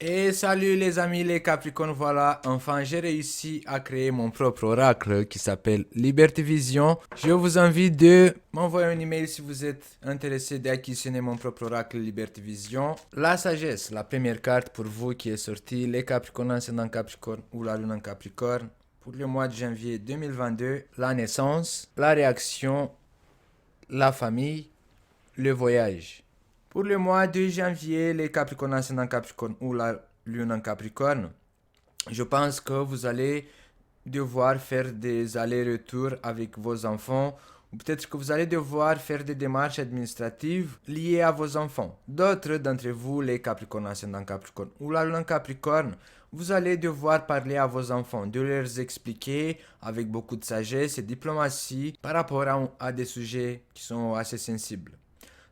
Et salut les amis les Capricornes, voilà, enfin j'ai réussi à créer mon propre oracle qui s'appelle Liberty Vision. Je vous invite de m'envoyer un email si vous êtes intéressé d'acquisitionner mon propre oracle Liberty Vision. La sagesse, la première carte pour vous qui est sortie, les Capricornes, ascendant Capricorne ou la lune en Capricorne. Pour le mois de janvier 2022, la naissance, la réaction, la famille, le voyage. Pour le mois de janvier, les Capricornes ascendant Capricorne ou la lune en Capricorne, je pense que vous allez devoir faire des allers-retours avec vos enfants ou peut-être que vous allez devoir faire des démarches administratives liées à vos enfants. D'autres d'entre vous, les Capricornes ascendant Capricorne ou la lune en Capricorne, vous allez devoir parler à vos enfants, de leur expliquer avec beaucoup de sagesse et diplomatie par rapport à des sujets qui sont assez sensibles.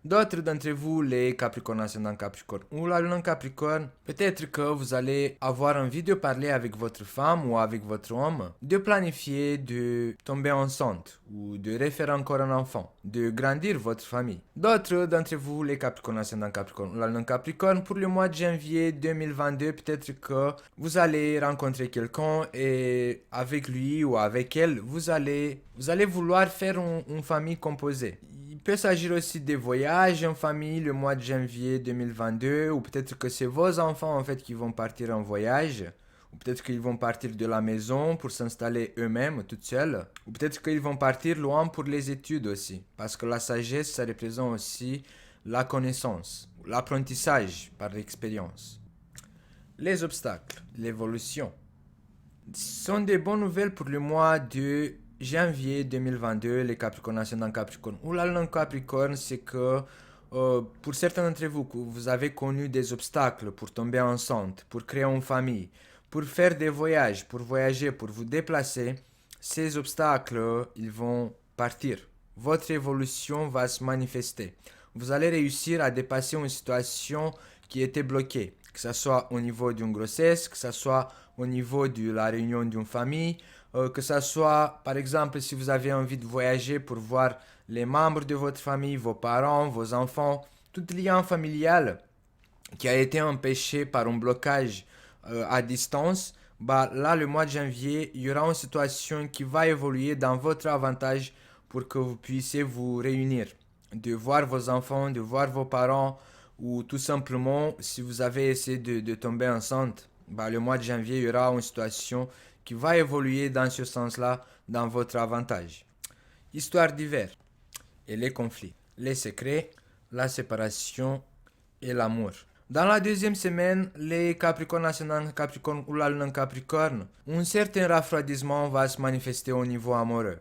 D'autres d'entre vous, les Capricornes ascendant Capricorne ou la lune en Capricorne, peut-être que vous allez avoir envie de parler avec votre femme ou avec votre homme, de planifier de tomber enceinte ou de refaire encore un enfant, de grandir votre famille. D'autres d'entre vous, les Capricornes ascendant Capricorne ou la lune en Capricorne, pour le mois de janvier 2022, peut-être que vous allez rencontrer quelqu'un et avec lui ou avec elle, vous allez vouloir faire une famille composée. Il peut s'agir aussi des voyages en famille le mois de janvier 2022 ou peut-être que c'est vos enfants en fait qui vont partir en voyage ou peut-être qu'ils vont partir de la maison pour s'installer eux-mêmes toutes seuls ou peut-être qu'ils vont partir loin pour les études aussi parce que la sagesse ça représente aussi la connaissance, l'apprentissage par l'expérience. Les obstacles, l'évolution sont des bonnes nouvelles pour le mois de janvier 2022, les Capricornes ascendant Capricorne ou la lune Capricorne, c'est que pour certains d'entre vous, que vous avez connu des obstacles pour tomber enceinte, pour créer une famille, pour faire des voyages, pour voyager, pour vous déplacer, ces obstacles, ils vont partir. Votre évolution va se manifester. Vous allez réussir à dépasser une situation qui était bloquée, que ce soit au niveau d'une grossesse, que ce soit au niveau de la réunion d'une famille, que ce soit par exemple si vous avez envie de voyager pour voir les membres de votre famille, vos parents, vos enfants, tout lien familial qui a été empêché par un blocage à distance, bah là le mois de janvier, il y aura une situation qui va évoluer dans votre avantage pour que vous puissiez vous réunir, de voir vos enfants, de voir vos parents ou tout simplement si vous avez essayé de tomber enceinte, bah, le mois de janvier, il y aura une situation qui va évoluer dans ce sens-là dans votre avantage. Histoire d'hiver et les conflits, les secrets, la séparation et l'amour. Dans la deuxième semaine, les Capricornes ascendant Capricorne ou la lune en Capricorne, un certain refroidissement va se manifester au niveau amoureux.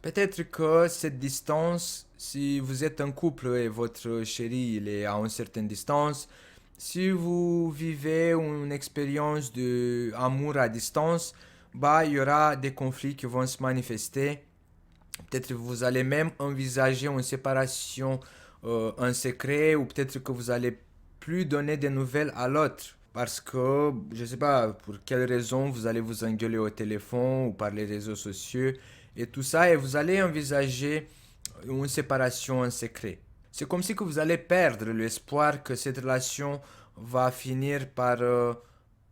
Peut-être que cette distance, si vous êtes un couple et votre chéri il est à une certaine distance, si vous vivez une expérience d'amour à distance, bah, il y aura des conflits qui vont se manifester. Peut-être que vous allez même envisager une séparation en secret ou peut-être que vous allez plus donner des nouvelles à l'autre. Parce que, je ne sais pas pour quelle raison, vous allez vous engueuler au téléphone ou par les réseaux sociaux et tout ça, et vous allez envisager une séparation en secret. C'est comme si que vous allez perdre l'espoir que cette relation va finir par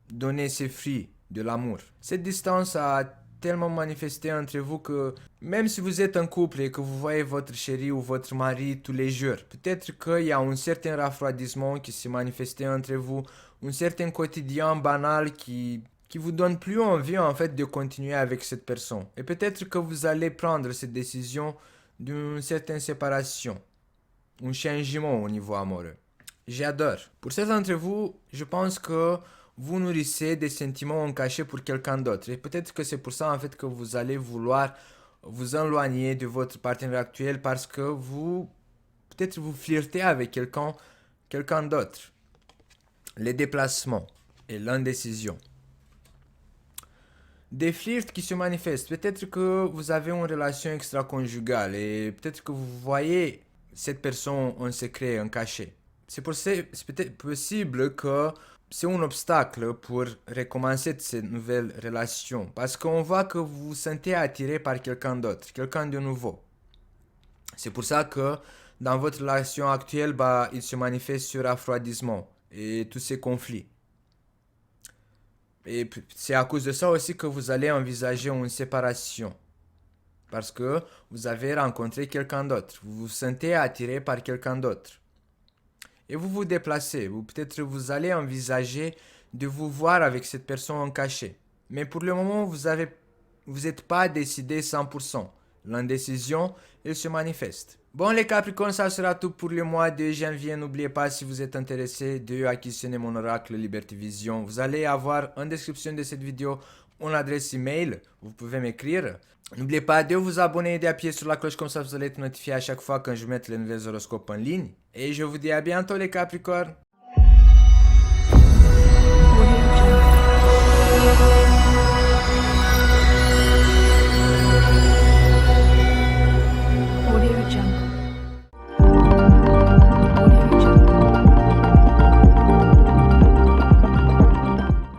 donner ses fruits de l'amour. Cette distance a tellement manifesté entre vous que même si vous êtes un couple et que vous voyez votre chéri ou votre mari tous les jours, peut-être qu'il y a un certain refroidissement qui s'est manifesté entre vous, un certain quotidien banal qui vous donne plus envie en fait de continuer avec cette personne. Et peut-être que vous allez prendre cette décision d'une certaine séparation, un changement au niveau amoureux. J'adore. Pour certains d'entre vous, je pense que vous nourrissez des sentiments en cachet pour quelqu'un d'autre. Et peut-être que c'est pour ça en fait que vous allez vouloir vous éloigner de votre partenaire actuel parce que vous, peut-être vous flirtez avec quelqu'un d'autre. Les déplacements et l'indécision. Des flirts qui se manifestent. Peut-être que vous avez une relation extra-conjugale et peut-être que vous voyez cette personne en secret, en cachet. C'est peut-être possible que c'est un obstacle pour recommencer cette nouvelle relation parce qu'on voit que vous vous sentez attiré par quelqu'un d'autre, quelqu'un de nouveau. C'est pour ça que dans votre relation actuelle, bah, il se manifeste ce refroidissement et tous ces conflits. Et c'est à cause de ça aussi que vous allez envisager une séparation. Parce que vous avez rencontré quelqu'un d'autre. Vous vous sentez attiré par quelqu'un d'autre. Et vous vous déplacez. Peut-être vous allez envisager de vous voir avec cette personne en cachet. Mais pour le moment, vous n'êtes pas décidé 100%. L'indécision, elle se manifeste. Bon les Capricornes, ça sera tout pour le mois de janvier. N'oubliez pas, si vous êtes intéressé, de acquisitionner mon oracle Liberty Vision. Vous allez avoir en description de cette vidéo mon adresse email. Vous pouvez m'écrire. N'oubliez pas de vous abonner et d'appuyer sur la cloche, comme ça vous allez être notifié à chaque fois quand je mette les nouveaux horoscopes en ligne. Et je vous dis à bientôt les Capricornes.